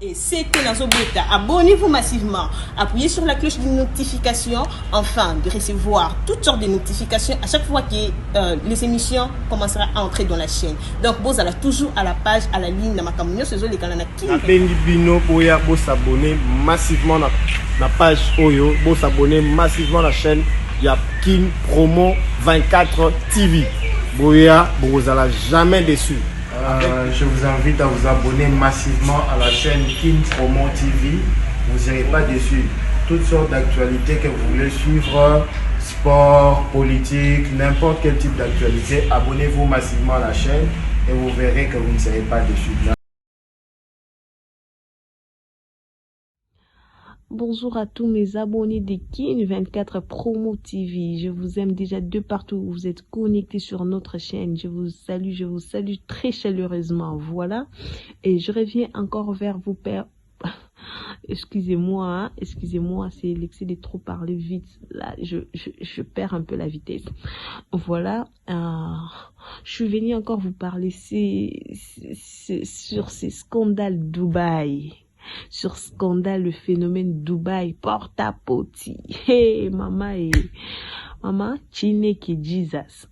Et c'était dans bêta. Abonnez-vous massivement. Appuyez sur la cloche de notification afin de recevoir toutes sortes de notifications à chaque fois que les émissions commenceront à entrer dans la chaîne. Donc, vous allez toujours à la page, à la ligne de ma communion. C'est les canaux qui. Vous s'abonner massivement à la page Oyo. Vous s'abonner massivement à la chaîne. Il y a Kin Promo 24 TV. Vous n'allez jamais déçu. Je vous invite à vous abonner massivement à la chaîne Kin Promo TV. Vous n'irez pas déçu. Toutes sortes d'actualités que vous voulez suivre, sport, politique, n'importe quel type d'actualité, abonnez-vous massivement à la chaîne et vous verrez que vous ne serez pas déçu. Bonjour à tous mes abonnés de Kin24 Promo TV. Je vous aime déjà de partout où vous êtes connectés sur notre chaîne. Je vous salue très chaleureusement. Voilà. Et je reviens encore vers vous, père. Excusez-moi, hein? Excusez-moi, c'est l'excès de trop parler vite. Là, je perds un peu la vitesse. Voilà. Je suis venue encore vous parler sur ces scandales Dubaï. Sur scandale, le phénomène Dubaï, porte-à-poti. Hey, maman, Chineke Jesus.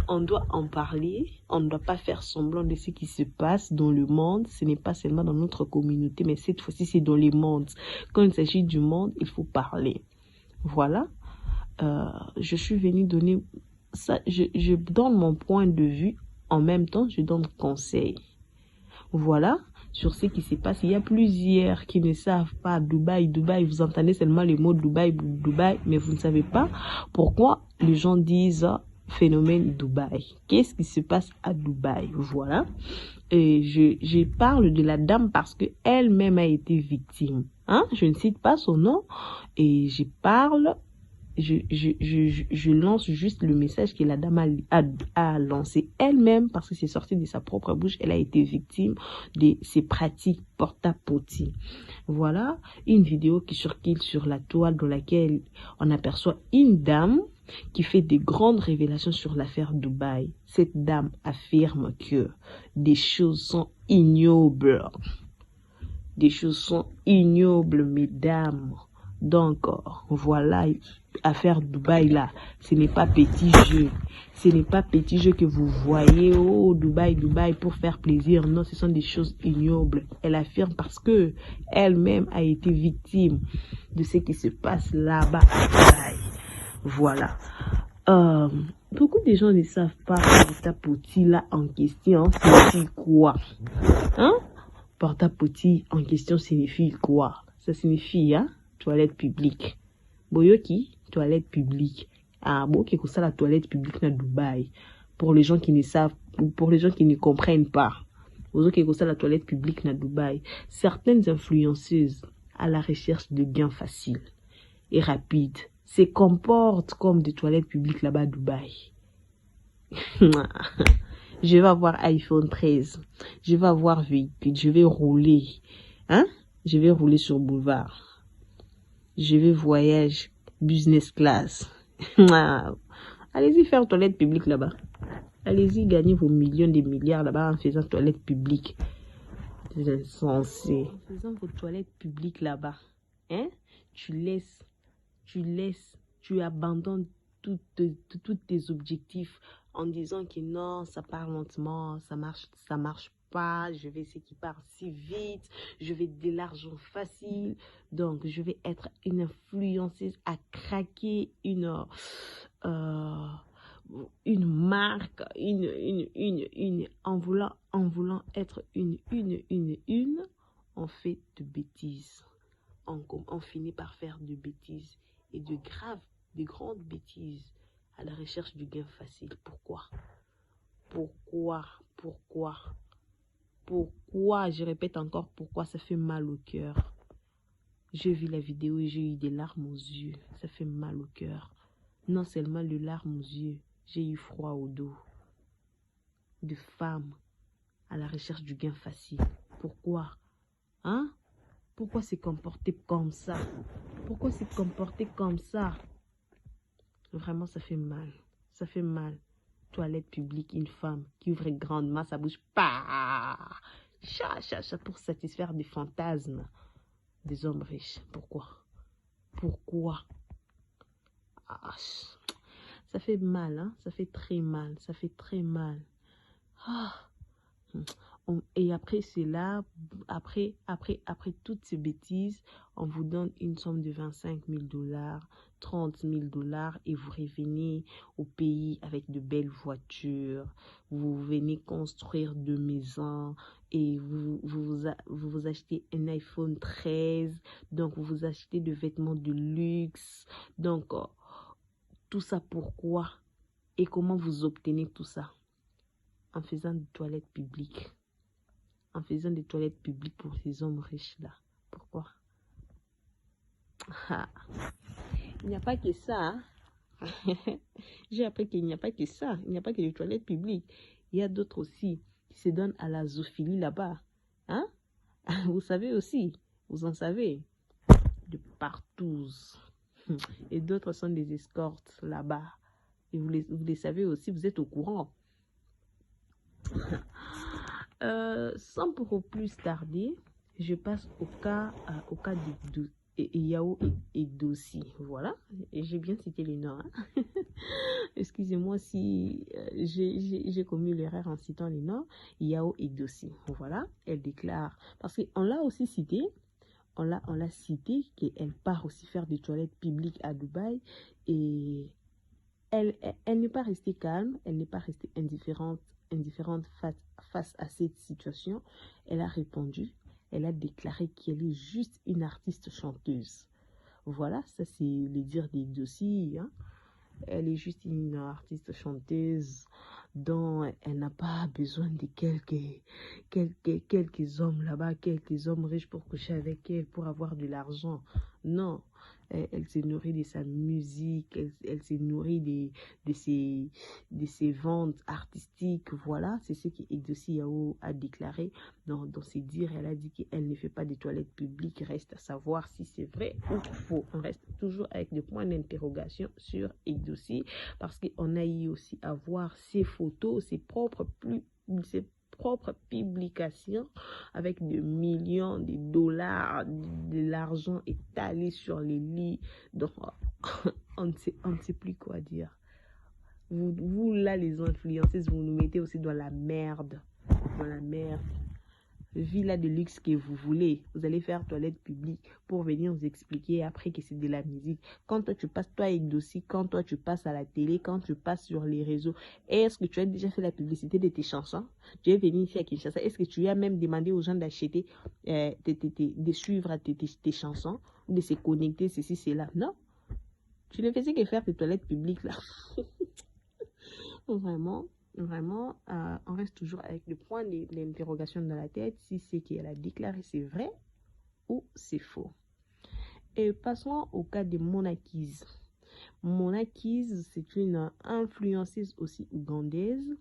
On doit en parler. On ne doit pas faire semblant de ce qui se passe dans le monde. Ce n'est pas seulement dans notre communauté, mais cette fois-ci, c'est dans les mondes. Quand il s'agit du monde, il faut parler. Voilà. Je suis venue donner ça. Je donne mon point de vue. En même temps, je donne conseil. Voilà. Sur ce qui se passe, il y a plusieurs qui ne savent pas Dubaï, vous entendez seulement les mots Dubaï, mais vous ne savez pas pourquoi les gens disent phénomène Dubaï. Qu'est-ce qui se passe à Dubaï? Voilà. Et je parle de la dame parce que elle-même a été victime. Hein? Je ne cite pas son nom et je lance juste le message que la dame a lancé elle-même parce que c'est sorti de sa propre bouche. Elle a été victime de ces pratiques porte-à-poti. Voilà une vidéo qui circule sur la toile dans laquelle on aperçoit une dame qui fait des grandes révélations sur l'affaire Dubaï. Cette dame affirme que des choses sont ignobles. Des choses sont ignobles, mesdames. Donc, voilà, affaire Dubaï là, ce n'est pas petit jeu. Ce n'est pas petit jeu que vous voyez, oh, Dubaï, pour faire plaisir. Non, ce sont des choses ignobles. Elle affirme parce que elle-même a été victime de ce qui se passe là-bas à Dubaï. Voilà. Beaucoup de gens ne savent pas porte-à-poti là en question signifie quoi. Hein? Porte-à-poti en question signifie quoi? Ça signifie, hein? Toilette publique. Boyoki, toilette publique. Ah, bon, qu'est-ce que ça la toilette publique na Dubaï? Pour les gens qui ne savent, pour les gens qui ne comprennent pas. Qu'est-ce que ça la toilette publique na Dubaï? Certaines influenceuses à la recherche de gains faciles et rapides se comportent comme des toilettes publiques là-bas à Dubaï. Je vais avoir iPhone 13. Je vais avoir véhicule. Je vais rouler. Hein? Je vais rouler sur boulevard. Je vais voyage business class. Allez-y faire toilette publique là-bas. Allez-y gagner vos millions de milliards là-bas en faisant toilette publique. C'est insensé. En faisant vos toilettes publiques là-bas, hein? Tu abandonnes tous tes objectifs en disant que non, ça part lentement, ça marche pas, je vais essayer qu'il part si vite, je vais de l'argent facile, donc je vais être une influenceuse à craquer une marque, en voulant être une, on fait de bêtises, on finit par faire de bêtises et de grandes bêtises à la recherche du gain facile. Pourquoi, je répète encore pourquoi, ça fait mal au cœur. J'ai vu la vidéo et j'ai eu des larmes aux yeux. Ça fait mal au cœur. Non seulement les larmes aux yeux, j'ai eu froid au dos. De femmes à la recherche du gain facile. Pourquoi? Hein? Pourquoi se comporter comme ça? Vraiment, ça fait mal. Ça fait mal. Toilette publique, une femme qui ouvre grandement sa bouche. Bah! pour satisfaire des fantasmes des hommes riches. Pourquoi? Ah, ça fait mal, hein? Ça fait très mal. Ça fait très mal. Ah. Et après cela, après toutes ces bêtises, on vous donne une somme de 25 000 $, 30 000 $ et vous revenez au pays avec de belles voitures. Vous venez construire de maisons et vous achetez un iPhone 13. Donc, vous vous achetez de vêtements de luxe. Donc, tout ça pourquoi? Et comment vous obtenez tout ça? En faisant des toilettes publiques. En faisant des toilettes publiques pour ces hommes riches-là. Pourquoi? Ah, il n'y a pas que ça. Hein? J'ai appris qu'il n'y a pas que ça. Il n'y a pas que les toilettes publiques. Il y a d'autres aussi qui se donnent à la zoophilie là-bas. Hein? Vous savez aussi. Vous en savez. De partout. Et d'autres sont des escortes là-bas. Et vous les savez aussi. Vous êtes au courant. Sans pour plus tarder, je passe au cas de Yao et Dossi. Voilà, et j'ai bien cité les noms. Hein? Excusez-moi si j'ai commis l'erreur en citant les noms. Yao et Dossi. Voilà, elle déclare, parce qu'on l'a aussi cité, on l'a cité qu'elle part aussi faire des toilettes publiques à Dubaï et elle n'est pas restée calme, elle n'est pas restée indifférente face à cette situation. Elle a répondu, elle a déclaré qu'elle est juste une artiste chanteuse. Voilà, ça c'est le dire des dossiers. Hein. Elle est juste une artiste chanteuse dont elle n'a pas besoin de quelques hommes là-bas, quelques hommes riches pour coucher avec elle, pour avoir de l'argent. Non, elle se nourrit de sa musique, elle se nourrit de ses ventes artistiques. Voilà, c'est ce qu'Edossi Yao a déclaré dans ses dires. Elle a dit qu'elle ne fait pas de toilettes publiques. Reste à savoir si c'est vrai ou faux. On reste toujours avec des points d'interrogation sur Edossi parce qu'on a eu aussi à voir ses photos, ses propres publications avec des millions de dollars, de l'argent étalé sur les lits. Donc, on ne sait plus quoi dire. Vous là, les influenceuses, vous nous mettez aussi dans la merde. Dans la merde. Villa de luxe que vous voulez. Vous allez faire toilette publique pour venir vous expliquer après que c'est de la musique. Quand toi tu passes, toi avec Dossi, quand toi tu passes à la télé, quand tu passes sur les réseaux, est-ce que tu as déjà fait la publicité de tes chansons? Tu es venu ici à Kinshasa. Est-ce que tu as même demandé aux gens d'acheter, de suivre tes chansons, de se connecter, ceci, cela? Non. Tu ne faisais que faire tes toilettes publiques là. Vraiment, on reste toujours avec le point d'interrogation dans la tête, si c'est qu'elle a déclaré c'est vrai ou c'est faux. Et passons au cas de Monakise. Monakise, c'est une influenceuse aussi ougandaise.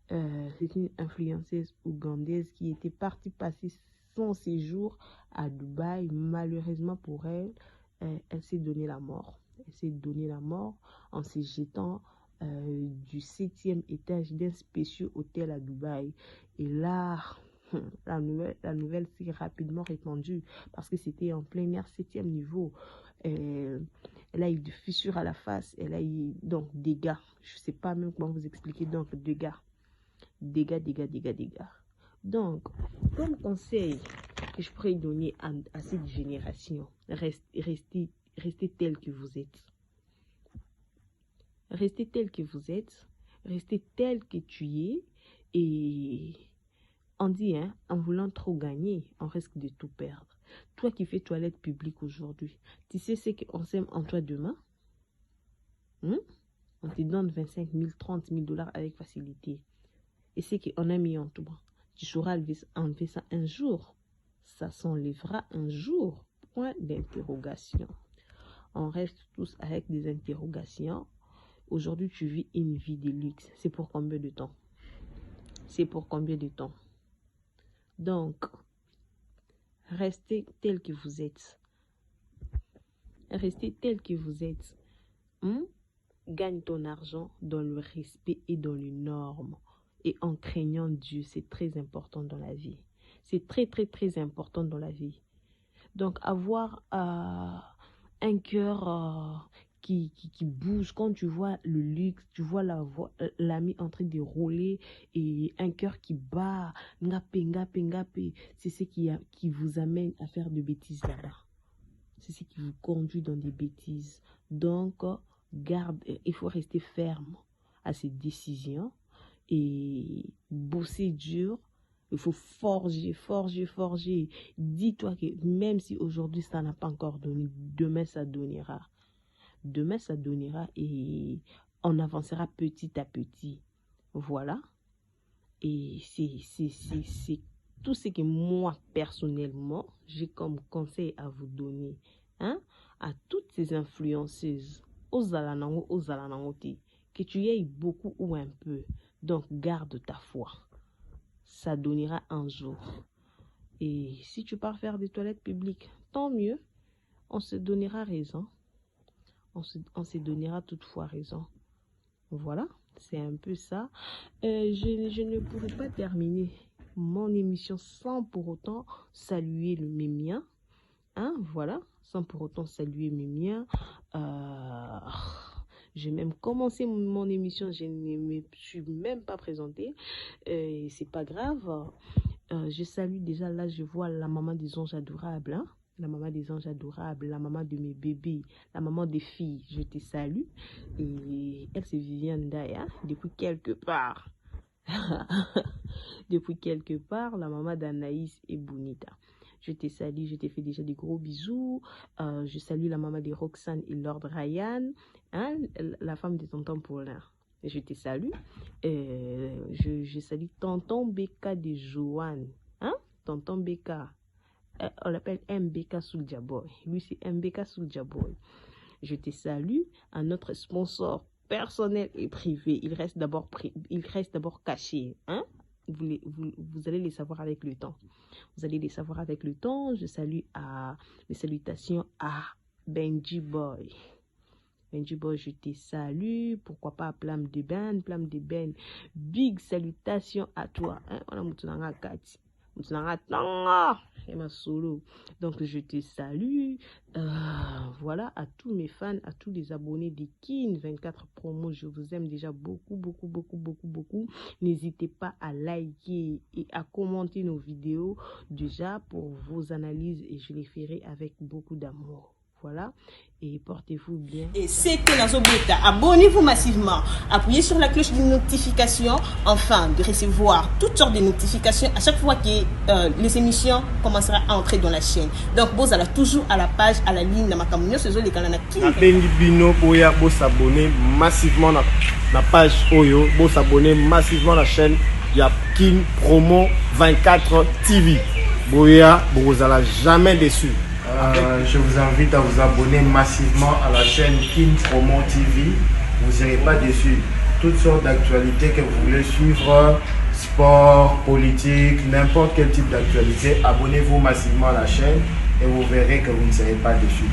C'est une influenceuse ougandaise qui était partie passer son séjour à Dubaï. Malheureusement pour elle, elle s'est donné la mort. Elle s'est donné la mort en se jetant du 7e étage d'un spécieux hôtel à Dubaï. Et là, la nouvelle s'est rapidement répandue parce que c'était en plein air, 7e niveau. Elle a eu des fissures à la face, elle a eu donc dégâts. Je ne sais pas même comment vous expliquer, donc dégâts. Donc, comme conseil que je pourrais donner à cette génération, restez tel que vous êtes. Restez tel que vous êtes, restez tel que tu es, et on dit, hein, en voulant trop gagner, on risque de tout perdre. Toi qui fais toilette publique aujourd'hui, tu sais ce qu'on sème en toi demain? On te donne 25 000, 30 000 $ avec facilité. Et ce qu'on a mis en toi, tu sauras enlever ça un jour. Ça s'enlèvera un jour. Point d'interrogation. On reste tous avec des interrogations. Aujourd'hui, tu vis une vie de luxe. C'est pour combien de temps? C'est pour combien de temps? Donc, restez tel que vous êtes. Restez tel que vous êtes. Gagne ton argent dans le respect et dans les normes. Et en craignant Dieu, c'est très important dans la vie. C'est très, très, très important dans la vie. Donc, avoir un cœur qui bouge, quand tu vois le luxe, tu vois l'ami en train de rouler et un cœur qui bat, ngapé, c'est ce qui vous amène à faire de bêtises là-bas. C'est ce qui vous conduit dans des bêtises. Donc, il faut rester ferme à ces décisions et bosser dur. Il faut forger. Dis-toi que même si aujourd'hui ça n'a pas encore donné, demain ça donnera. Demain ça donnera et on avancera petit à petit. Voilà. Et c'est tout ce que moi personnellement j'ai comme conseil à vous donner. Hein? À toutes ces influenceuses, aux alanango, que tu y ailles beaucoup ou un peu. Donc garde ta foi. Ça donnera un jour. Et si tu pars faire des toilettes publiques, tant mieux. On se donnera raison. On se donnera toutefois raison. Voilà, c'est un peu ça. Je ne pourrais pas terminer mon émission sans pour autant saluer mes miens. Hein, voilà, sans pour autant saluer mes miens. J'ai même commencé mon émission, je ne me suis même pas présentée. C'est pas grave. Je salue déjà, là je vois la maman des anges adorables. Hein? La maman des anges adorables, la maman de mes bébés, la maman des filles, je te salue. Et elle, c'est Viviane Daya, depuis quelque part. Depuis quelque part, la maman d'Anaïs et Bonita. Je te salue, je te fais déjà des gros bisous. Je salue la maman de Roxane et Lord Ryan, hein, la femme de tonton Paulin. Je te salue. Je salue tonton Beka de Joanne. Hein? Tonton Beka. On l'appelle MBK Soulja Boy. Lui, c'est MBK Soulja Boy. Je te salue. À notre sponsor personnel et privé. Il reste d'abord caché. Hein? Vous allez les savoir avec le temps. Vous allez les savoir avec le temps. Je salue mes salutations à Benji Boy. Benji Boy, je te salue. Pourquoi pas Plam de Ben. Big salutations à toi. Hein? Donc je te salue. Voilà, à tous mes fans, à tous les abonnés des Kin 24 promos, je vous aime déjà beaucoup. N'hésitez pas à liker et à commenter nos vidéos déjà pour vos analyses et je les ferai avec beaucoup d'amour. Voilà, et portez-vous bien. Et c'était Nazo Beta. Abonnez-vous massivement. Appuyez sur la cloche de notification afin de recevoir toutes sortes de notifications à chaque fois que les émissions commenceront à entrer dans la chaîne. Donc, vous allez toujours à la page, à la ligne de ma communion. C'est les canaux qui. Bino Boya, vous s'abonner massivement à la page Oyo. Vous s'abonner massivement à la chaîne. Il y a Kin Promo 24 TV. Boya, vous allez jamais déçu. Je vous invite à vous abonner massivement à la chaîne Kin Promo TV. Vous ne serez pas déçus. Toutes sortes d'actualités que vous voulez suivre, sport, politique, n'importe quel type d'actualité, abonnez-vous massivement à la chaîne et vous verrez que vous ne serez pas déçus.